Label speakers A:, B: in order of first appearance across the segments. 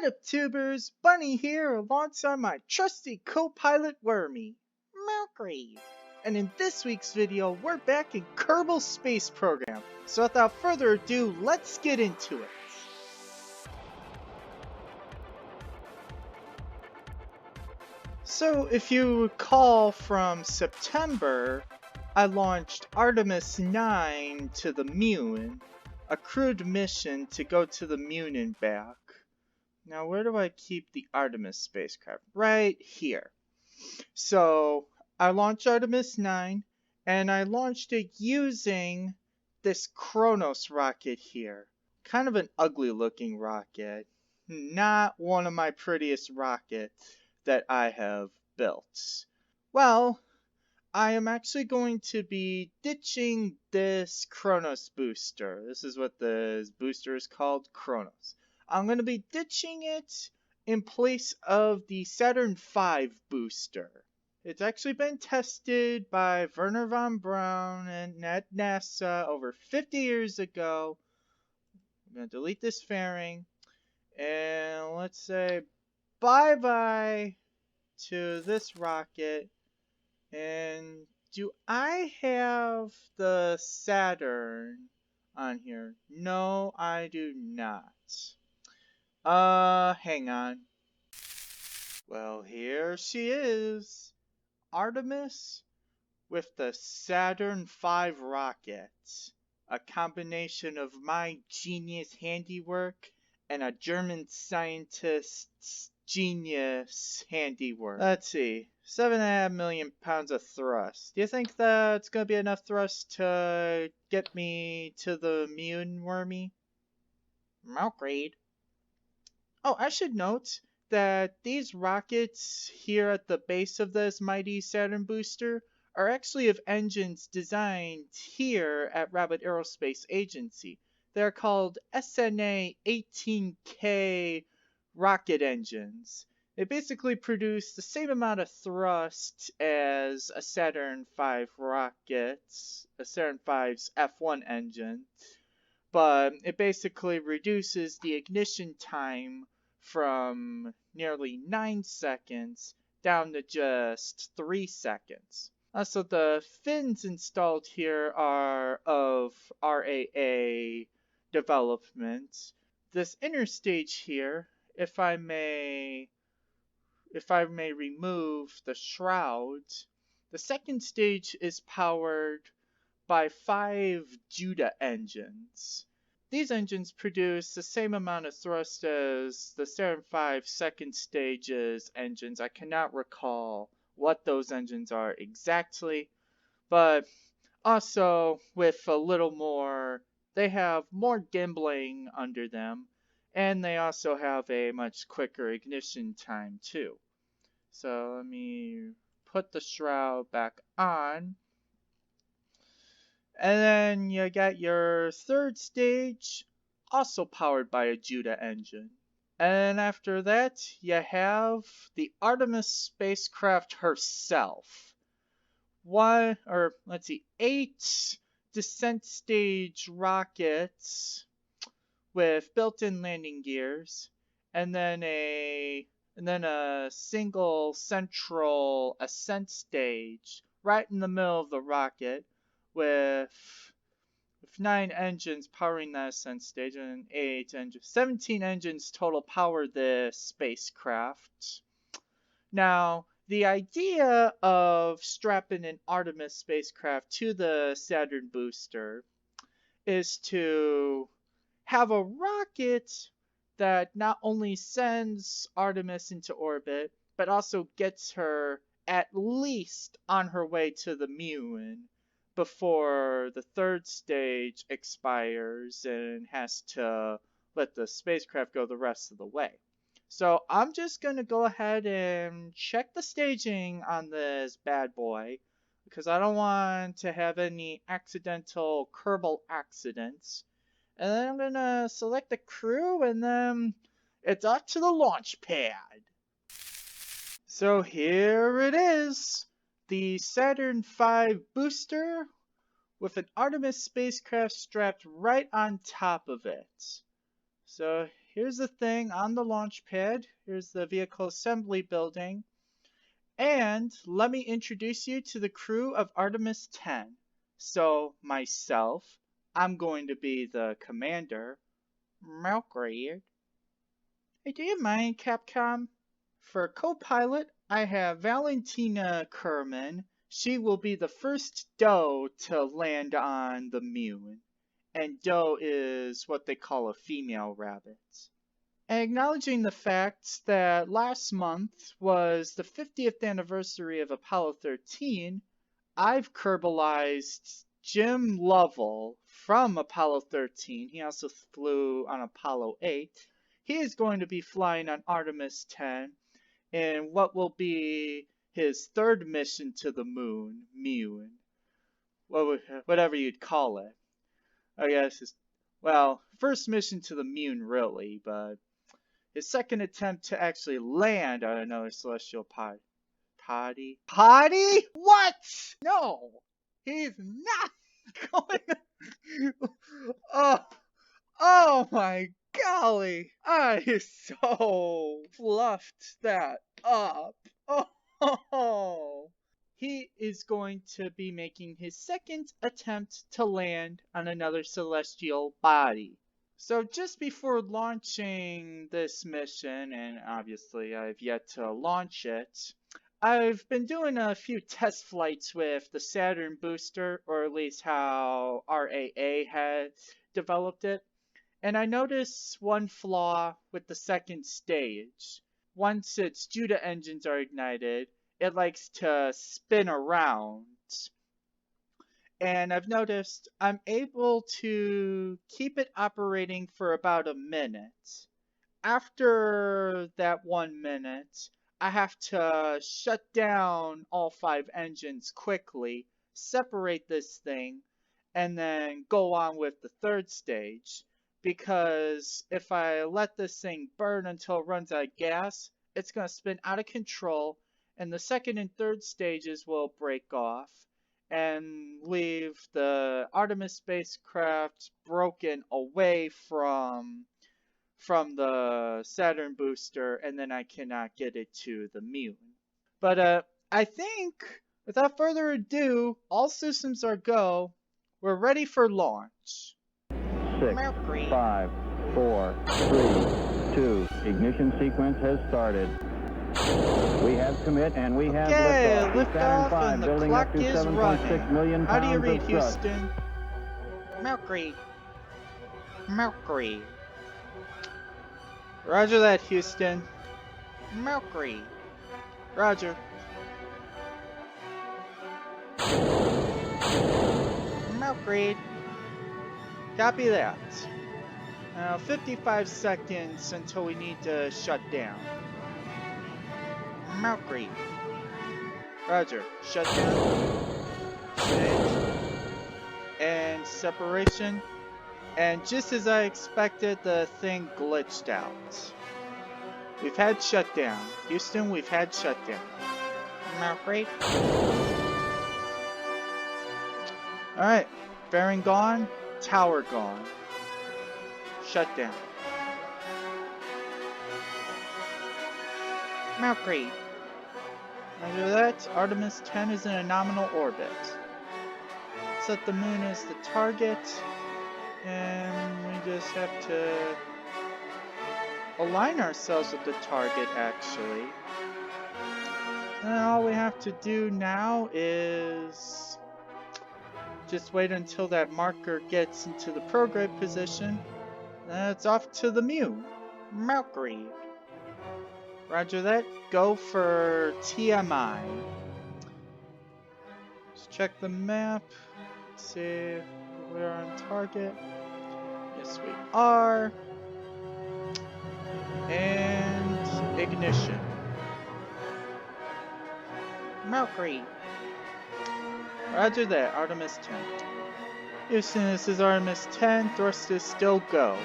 A: What up, tubers? Bunny here alongside my trusty co-pilot Wormy, Mercury. And in this week's video, we're back in Kerbal Space Program. So without further ado, let's get into it. So if you recall from September, I launched Artemis 9 to the Moon, a crewed mission to go to the Moon and back. Now, where do I keep the Artemis spacecraft? Right here. So, I launched Artemis 9, and I launched it using this Kronos rocket here. Kind of an ugly looking rocket. Not one of my prettiest rockets that I have built. Well, I am actually going to be ditching this Kronos booster. This is what this booster is called, Kronos. I'm going to be ditching it in place of the Saturn V booster. It's actually been tested by Wernher von Braun and at NASA over 50 years ago. I'm going to delete this fairing. And let's say bye-bye to this rocket. And do I have the Saturn on here? No, I do not. Hang on. Well, here she is. Artemis with the Saturn V rocket. A combination of my genius handiwork and a German scientist's genius handiwork. Let's see. 7.5 million pounds of thrust. Do you think that's gonna be enough thrust to get me to the Moon, Wormy? Agreed. Oh, I should note that these rockets here at the base of this mighty Saturn booster are actually of engines designed here at Rabbit Aerospace Agency. They're called SNA-18K rocket engines. They basically produce the same amount of thrust as a Saturn V rocket, a Saturn V's F1 engine, but it basically reduces the ignition time from nearly 9 seconds down to just 3 seconds. So the fins installed here are of RAA development. This inner stage here, if I may remove the shroud, the second stage is powered by 5 Judah engines. These engines produce the same amount of thrust as the Saturn V second stage's engines. I cannot recall what those engines are exactly, but also with a little more, they have more gimbling under them, and they also have a much quicker ignition time too. So let me put the shroud back on. And then you got your third stage, also powered by a Judah engine. And after that, you have the Artemis spacecraft herself. 8 descent stage rockets with built-in landing gears, and then a single central ascent stage right in the middle of the rocket, with 9 engines powering that ascent stage and 17 engines total power this spacecraft. Now, the idea of strapping an Artemis spacecraft to the Saturn booster is to have a rocket that not only sends Artemis into orbit, but also gets her at least on her way to the Moon before the third stage expires and has to let the spacecraft go the rest of the way. So I'm just going to go ahead and check the staging on this bad boy, because I don't want to have any accidental Kerbal accidents. And then I'm going to select the crew, and then it's off to the launch pad. So here it is. The Saturn V booster with an Artemis spacecraft strapped right on top of it. So here's the thing on the launch pad. Here's the vehicle assembly building. And let me introduce you to the crew of Artemis 10. So, myself, I'm going to be the commander. Malgrade. Hey, do you mind, Capcom? For co-pilot, I have Valentina Kerman. She will be the first doe to land on the moon. And doe is what they call a female rabbit. Acknowledging the fact that last month was the 50th anniversary of Apollo 13, I've Kerbalized Jim Lovell from Apollo 13. He also flew on Apollo 8. He is going to be flying on Artemis 10 in what will be his third mission to the moon, whatever you'd call it. I guess it's, well, first mission to the moon really, but his second attempt to actually land on another celestial potty. Potty? What? No, he's not going. Oh my golly! I so fluffed that up. Oh. He is going to be making his second attempt to land on another celestial body. So just before launching this mission, and obviously I've yet to launch it, I've been doing a few test flights with the Saturn booster, or at least how RAA has developed it. And I noticed one flaw with the second stage. Once its Judah engines are ignited, it likes to spin around. And I've noticed I'm able to keep it operating for about a minute. After that 1 minute, I have to shut down all 5 engines quickly, separate this thing, and then go on with the third stage. Because if I let this thing burn until it runs out of gas, it's going to spin out of control, and the second and third stages will break off and leave the Artemis spacecraft broken away from the Saturn booster, and then I cannot get it to the moon. But I think, without further ado, all systems are go. We're ready for launch.
B: 6, 5, 4, 3, 2. Ignition sequence has started. We have commit and we have liftoff. Saturn 5 building up to 7.6 million
A: How do you
B: pounds
A: read,
B: of thrust.
A: Houston? Mercury. Roger that, Houston. Mercury. Roger. Mercury. Copy that. Now 55 seconds until we need to shut down. Mercury. Roger. Shut down. Stage. And separation. And just as I expected, the thing glitched out. We've had shutdown. Houston, we've had shutdown. Mercury. Alright. Fairing gone. Tower gone. Shutdown. Mercury. After that, Artemis 10 is in a nominal orbit. Set the moon as the target, and we just have to align ourselves with the target, actually. And all we have to do now is just wait until that marker gets into the prograde position. Then it's off to the moon. Mercury. Roger that. Go for TMI. Let's check the map. Let's see if we're on target. Yes, we are. And ignition. Mercury. Roger that. Artemis 10. Houston, this is Artemis 10. Thrust is still go.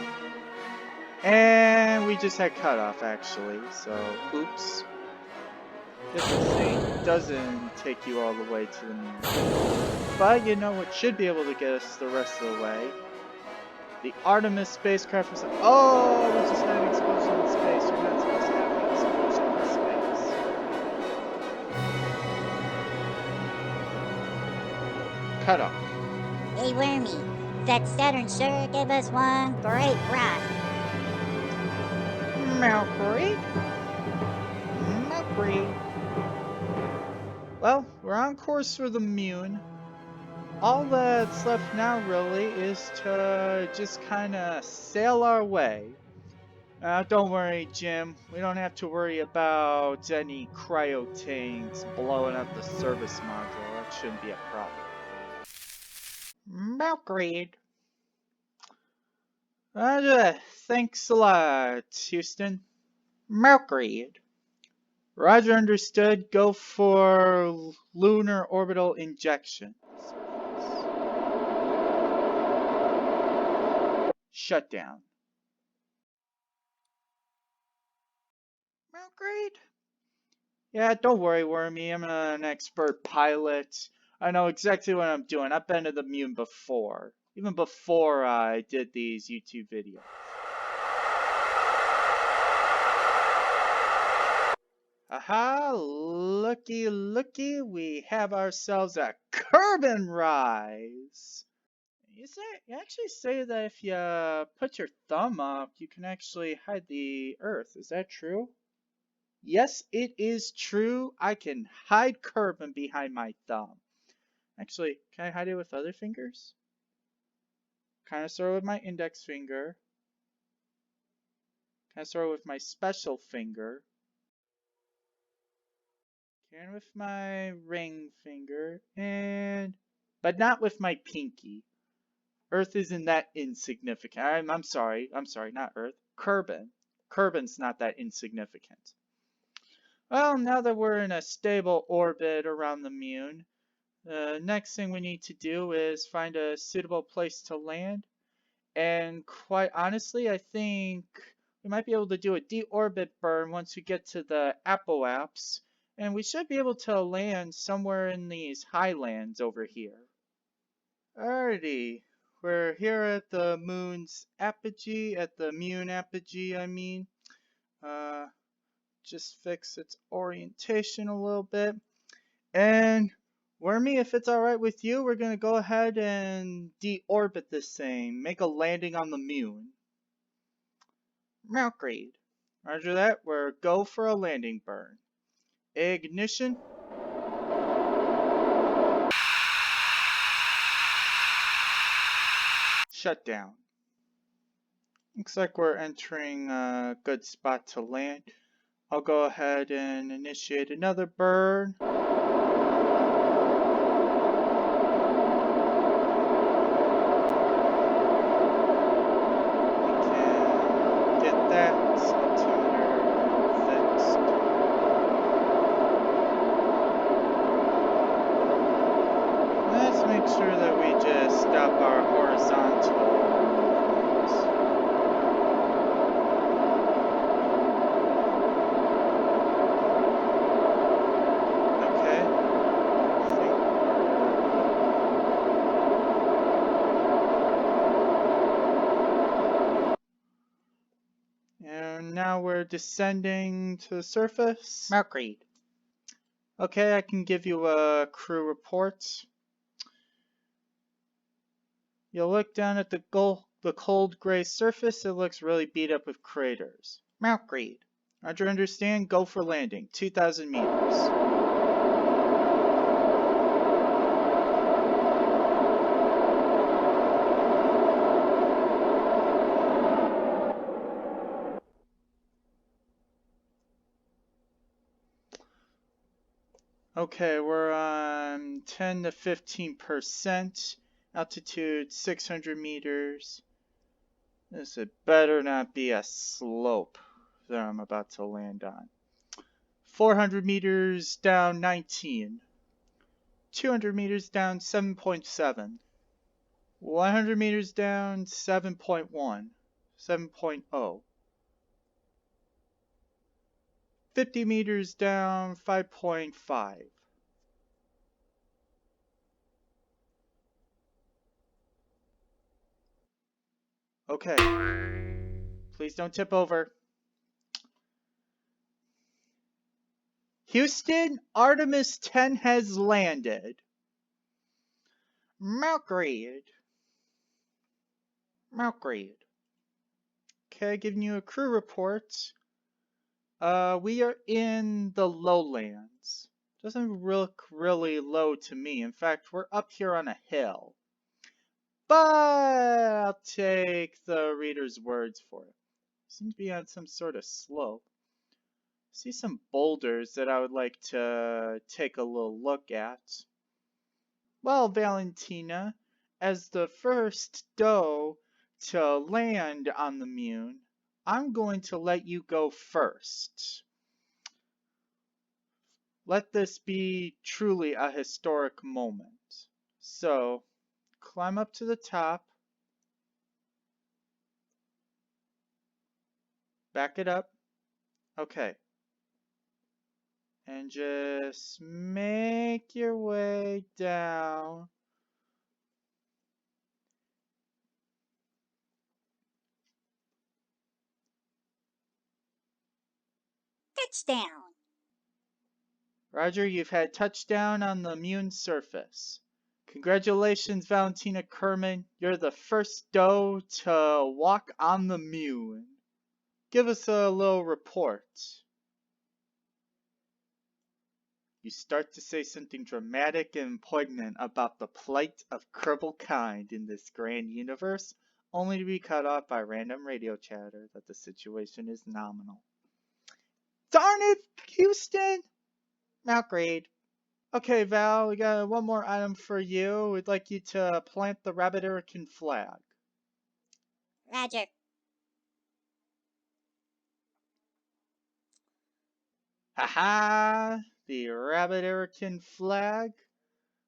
A: And we just had cutoff, actually, so oops. This thing doesn't take you all the way to the moon. But you know what should be able to get us the rest of the way. The Artemis spacecraft was like, oh, we just had an explosion in space. You're not supposed to have an explosion in space. Cut off.
C: Hey, Wormy, that Saturn sure gave us one great ride.
A: Mercury? Mercury. Well, we're on course for the moon. All that's left now, really, is to just kind of sail our way. Don't worry, Jim. We don't have to worry about any cryo tanks blowing up the service module. That shouldn't be a problem. Agreed. Thanks a lot, Houston. Agreed. Roger, understood. Go for lunar orbital injection. Shutdown. Agreed. Yeah, don't worry, Wormy. I'm an expert pilot. I know exactly what I'm doing. I've been to the moon before. Even before I did these YouTube videos. Aha! Looky, looky. We have ourselves a Kerbalized. You actually say that if you put your thumb up, you can actually hide the Earth. Is that true? Yes, it is true. I can hide Kerbin behind my thumb. Actually, can I hide it with other fingers? Kind of sort of with my index finger. Kind of sort of with my special finger. And with my ring finger. But not with my pinky. Earth isn't that insignificant. I'm sorry, not Earth. Kerbin. Kerbin's not that insignificant. Well, now that we're in a stable orbit around the moon, the next thing we need to do is find a suitable place to land. And quite honestly, I think we might be able to do a deorbit burn once we get to the Apoapse. And we should be able to land somewhere in these highlands over here. Alrighty. We're here at the moon's apogee, at the moon apogee, I mean. Just fix its orientation a little bit. And Wormy, if it's alright with you, we're going to go ahead and deorbit this thing. Make a landing on the moon. Agreed. Roger that, we're go for a landing burn. Ignition. Shutdown. Looks like we're entering a good spot to land. I'll go ahead and initiate another burn. We can get that altimeter fixed. Let's make sure that we just stop our horizontal movements. Okay. And now we're descending to the surface. Agreed. Okay, I can give you a crew report. You'll look down at the cold gray surface. It looks really beat up with craters. Agreed. Roger, understand. Go for landing. 2,000 meters. Okay, we're on 10 to 15%. Altitude 600 meters. This had better not be a slope that I'm about to land on. 400 meters down 19. 200 meters down 7.7. 100 meters down 7.1. 7.0. 50 meters down 5.5. Okay. Please don't tip over. Houston, Artemis 10 has landed. Malgrade. Okay, giving you a crew report. We are in the lowlands. Doesn't look really low to me. In fact, we're up here on a hill. But I'll take the reader's words for it. Seems to be on some sort of slope. See some boulders that I would like to take a little look at. Well, Valentina, as the first doe to land on the moon, I'm going to let you go first. Let this be truly a historic moment. So, climb up to the top. Back it up. Okay. And just make your way down.
C: Touchdown!
A: Roger, you've had touchdown on the moon surface. Congratulations, Valentina Kerman. You're the first doe to walk on the moon. Give us a little report. You start to say something dramatic and poignant about the plight of Kerbal kind in this grand universe, only to be cut off by random radio chatter that the situation is nominal. Darn it, Houston! Malgrade. Okay, Val, we got one more item for you. We'd like you to plant the Rabbit Hurricane flag.
C: Roger.
A: Haha! The Rabbit Hurricane flag?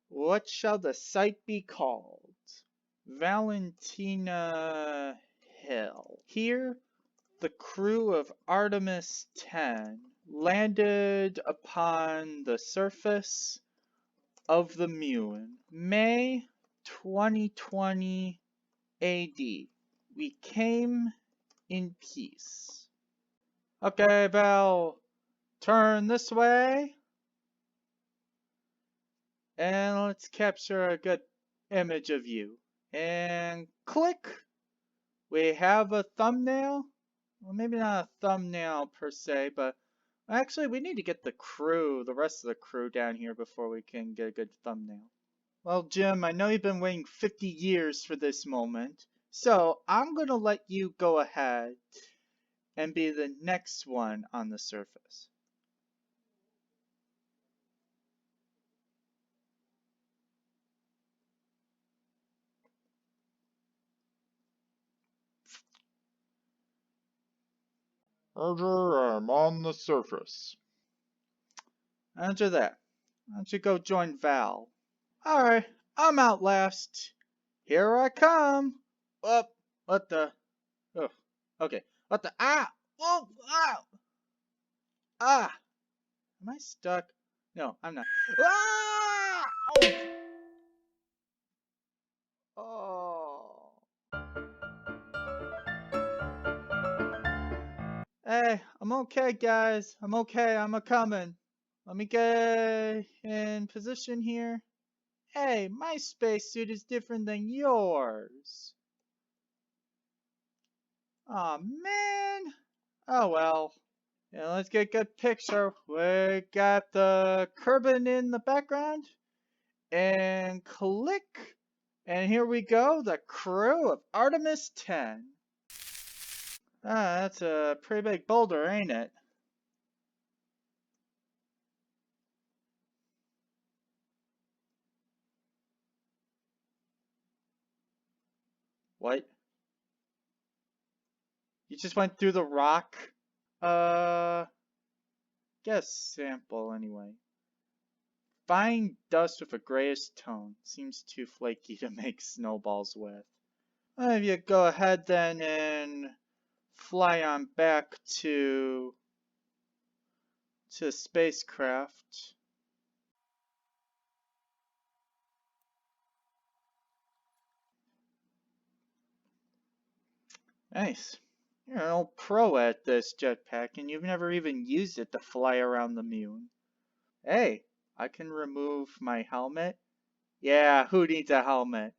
A: What shall the site be called? Valentina Hill. Here, the crew of Artemis 10 landed upon the surface of the moon, May 2020 AD. We came in peace. Okay, Val, turn this way. And let's capture a good image of you. And click. We have a thumbnail. Well, maybe not a thumbnail per se, but actually we need to get the crew, the rest of the crew down here before we can get a good thumbnail. Well, Jim, I know you've been waiting 50 years for this moment, so I'm going to let you go ahead and be the next one on the surface.
D: Roger, I'm on the surface.
A: After that, why don't you go join Val? Alright, I'm out last. Here I come. Oh, what the? Oh, okay. What the? Ah! Oh, ah! Ah! Am I stuck? No, I'm not. Ah! Oh! Hey, I'm okay, guys. I'm okay. I'm a-coming. Let me get in position here. Hey, my spacesuit is different than yours. Aw, man. Oh, well. Yeah, let's get a good picture. We got the Kerbal in the background. And click. And here we go. The crew of Artemis 10. Ah, that's a pretty big boulder, ain't it? What? You just went through the rock? Guess sample anyway. Fine dust with a grayish tone. Seems too flaky to make snowballs with. Well, if you go ahead then and fly on back to spacecraft. Nice. You're an old pro at this jetpack, and you've never even used it to fly around the moon. Hey, I can remove my helmet. Yeah, who needs a helmet?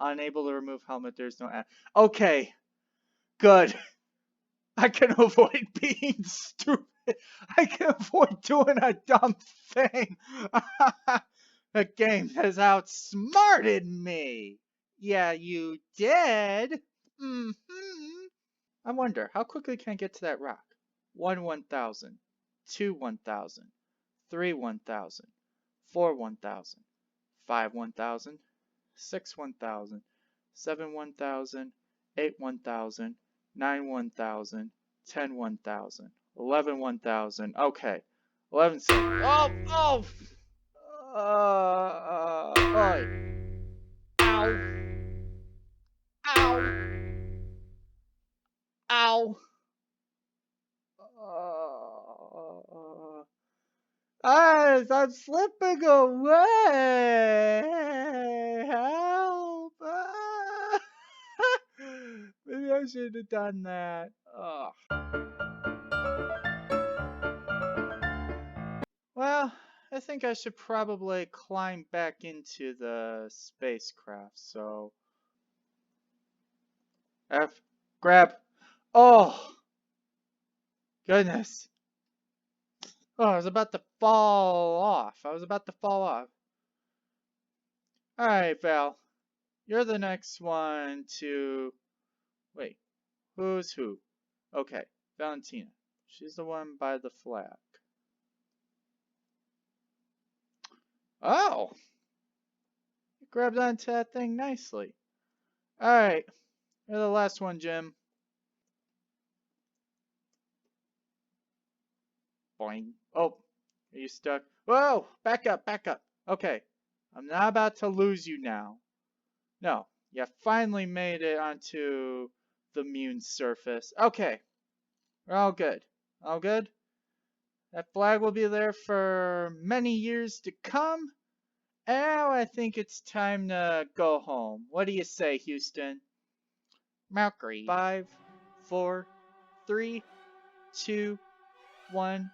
A: Unable to remove helmet, there's no... Okay, good. I can avoid being stupid. I can avoid doing a dumb thing. The game has outsmarted me. Yeah, you did. I wonder, how quickly can I get to that rock? 1,000, 2 1,000, 3 1,000, 4 1,000, 5 1,000, 6 1,000, 7 1,000, 8 1,000, 9 1,000, 10 1,000, 11 1,000. Okay. 11 seconds. Oh! Ow! Ow! Ow! I'm slipping away! Help! Maybe I should have done that. Well, I think I should probably climb back into the spacecraft, so... Grab! Oh! Goodness! Oh, I was about to fall off. Alright, Val. You're the next one to... Wait. Who's who? Okay. Valentina. She's the one by the flag. Oh! You grabbed onto that thing nicely. Alright. You're the last one, Jim. Boing. Oh. Are you stuck? Whoa! Back up, back up. Okay. I'm not about to lose you now. No. You finally made it onto the moon's surface. Okay. We're all good. All good? That flag will be there for many years to come. Now I think it's time to go home. What do you say, Houston? Mercury. 5, 4, 3, 2, 1.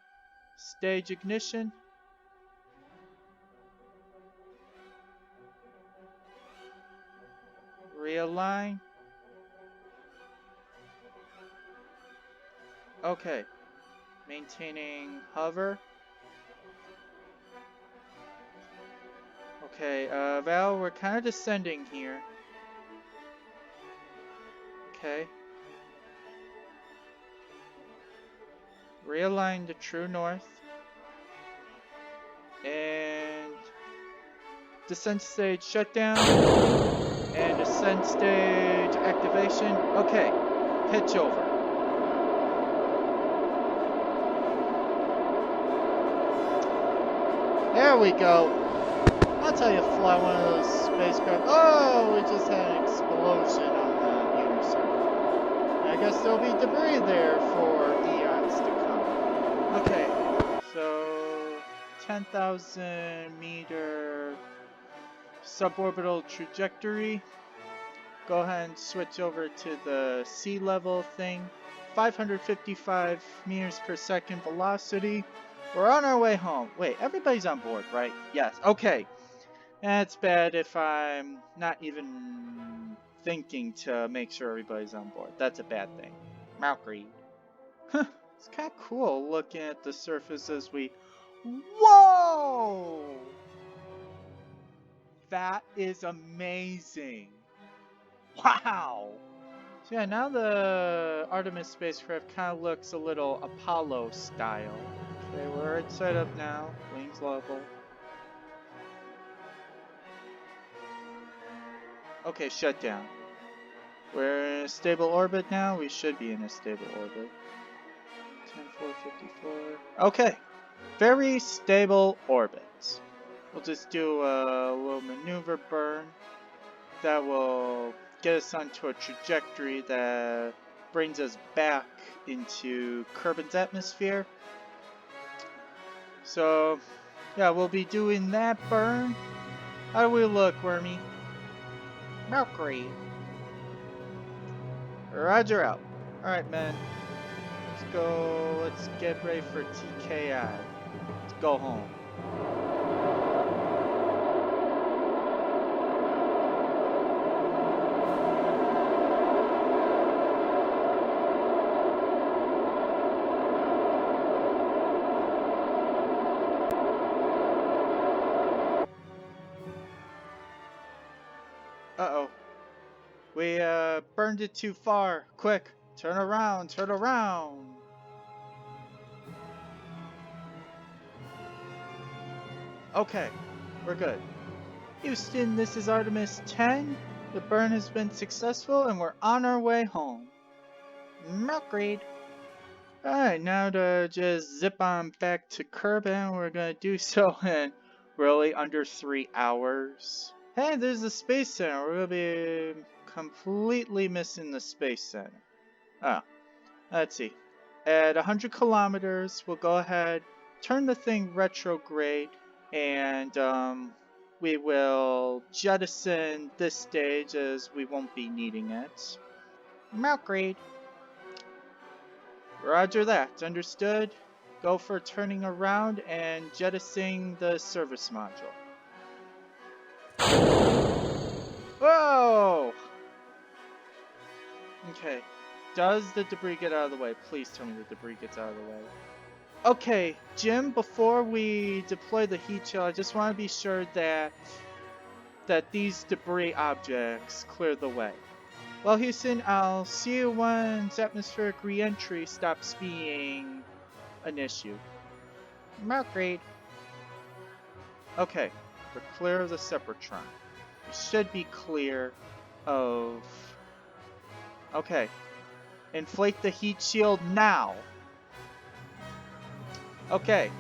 A: Stage ignition. Realign. Okay. Maintaining hover. Okay, Val, we're kind of descending here. Okay. Realign to true north. And descent stage shutdown. And descent stage activation. Okay. Pitch over. There we go. That's how you fly one of those spacecraft. Oh, we just had an explosion on the lunar surface. I guess there'll be debris there for eons to come. Okay, so 10,000 meter suborbital trajectory. Go ahead and switch over to the sea level thing. 555 meters per second velocity. We're on our way home. Wait, everybody's on board, right? Yes. Okay. That's bad if I'm not even thinking to make sure everybody's on board. That's a bad thing. Mercury. It's kind of cool looking at the surface as we... Whoa! That is amazing. Wow! So yeah, now the Artemis spacecraft kind of looks a little Apollo style. Okay, we're set up now. Wings level. Okay, shut down. We're in a stable orbit now. We should be in a stable orbit. 10,454. Okay. Very stable orbit. We'll just do a little maneuver burn. That will get us onto a trajectory that brings us back into Kerbin's atmosphere. So, yeah, we'll be doing that burn. How do we look, Wormy? Mercury. Roger out. Alright, man. Let's go. Let's get ready for TKI. Let's go home. Uh-oh. We, burned it too far. Quick, turn around, turn around. Okay, we're good. Houston, this is Artemis 10. The burn has been successful and we're on our way home. Agreed. Alright, now to just zip on back to Kerbal, we're gonna do so in really under 3 hours. Hey, there's the Space Center. We're gonna be completely missing the Space Center. Oh, let's see. At 100 kilometers, we'll go ahead, turn the thing retrograde, and we will jettison this stage as we won't be needing it. Agreed. Roger that, understood. Go for turning around and jettisoning the service module. Whoa! Okay, does the debris get out of the way? Please tell me the debris gets out of the way. Okay, Jim, before we deploy the heat shield, I just want to be sure that these debris objects clear the way. Well, Houston, I'll see you once atmospheric re-entry stops being an issue. Agreed. Okay, we're clear of the Separatron. We should be clear of... Okay. Inflate the heat shield now! Okay.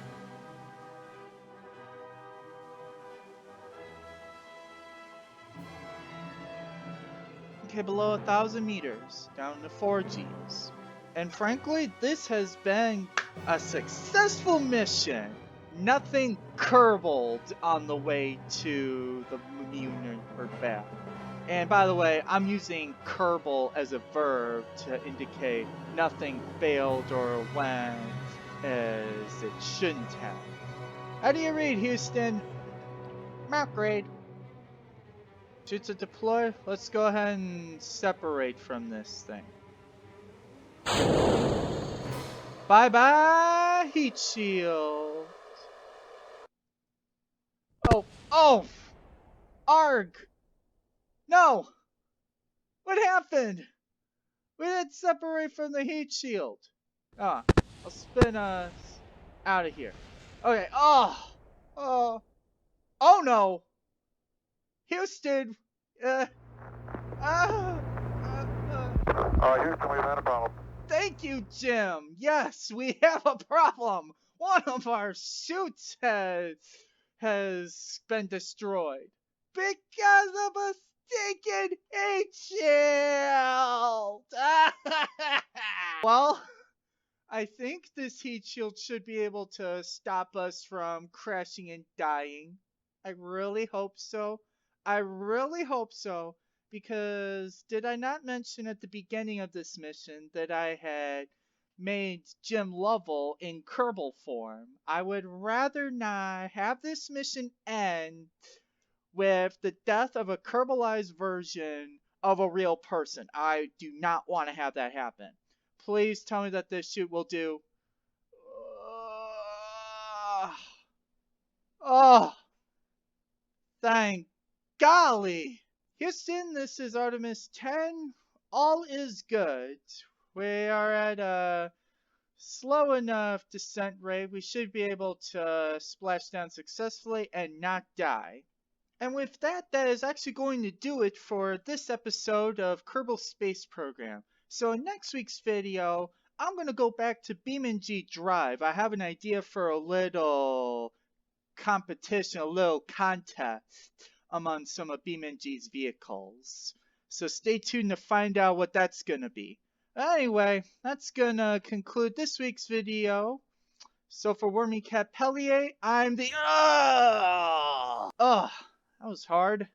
A: Okay, below 1,000 meters, down to 4 Gs. And frankly, this has been a successful mission. Nothing kerbaled on the way to the moon or back. And by the way, I'm using kerbal as a verb to indicate nothing failed or went as it shouldn't have. How do you read, Houston? Agreed. To deploy, let's go ahead and separate from this thing. Bye-bye, heat shield. Oh! Arg! No! What happened? We didn't separate from the heat shield. Ah, I'll spin us out of here. Okay, oh no! Houston!
D: Houston, we've had a problem.
A: Thank you, Jim! Yes, we have a problem! One of our suits has been destroyed. Because of a stinking heat shield! Well, I think this heat shield should be able to stop us from crashing and dying. I really hope so. I really hope so. Because did I not mention at the beginning of this mission that I had made Jim Lovell in Kerbal form? I would rather not have this mission end with the death of a Kerbalized version of a real person. I do not want to have that happen. Please tell me that this shoot will do. Oh, thank golly. Houston, this is Artemis 10. All is good. We are at a slow enough descent rate. We should be able to splash down successfully and not die. And with that, that is actually going to do it for this episode of Kerbal Space Program. So in next week's video, I'm going to go back to BeamNG Drive. I have an idea for a little competition, a little contest among some of BeamNG's vehicles. So stay tuned to find out what that's going to be. Anyway, that's going to conclude this week's video. So for Wormy Capellier, I'm the... that was hard.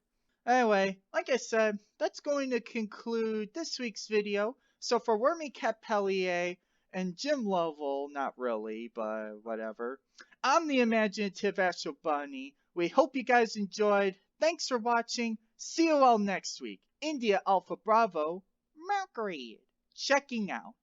A: Anyway, like I said, that's going to conclude this week's video. So for Wormy Capellier and Jim Lovell, not really, but whatever, I'm the imaginative Astro Bunny. We hope you guys enjoyed. Thanks for watching. See you all next week. India Alpha Bravo, Mercury, checking out.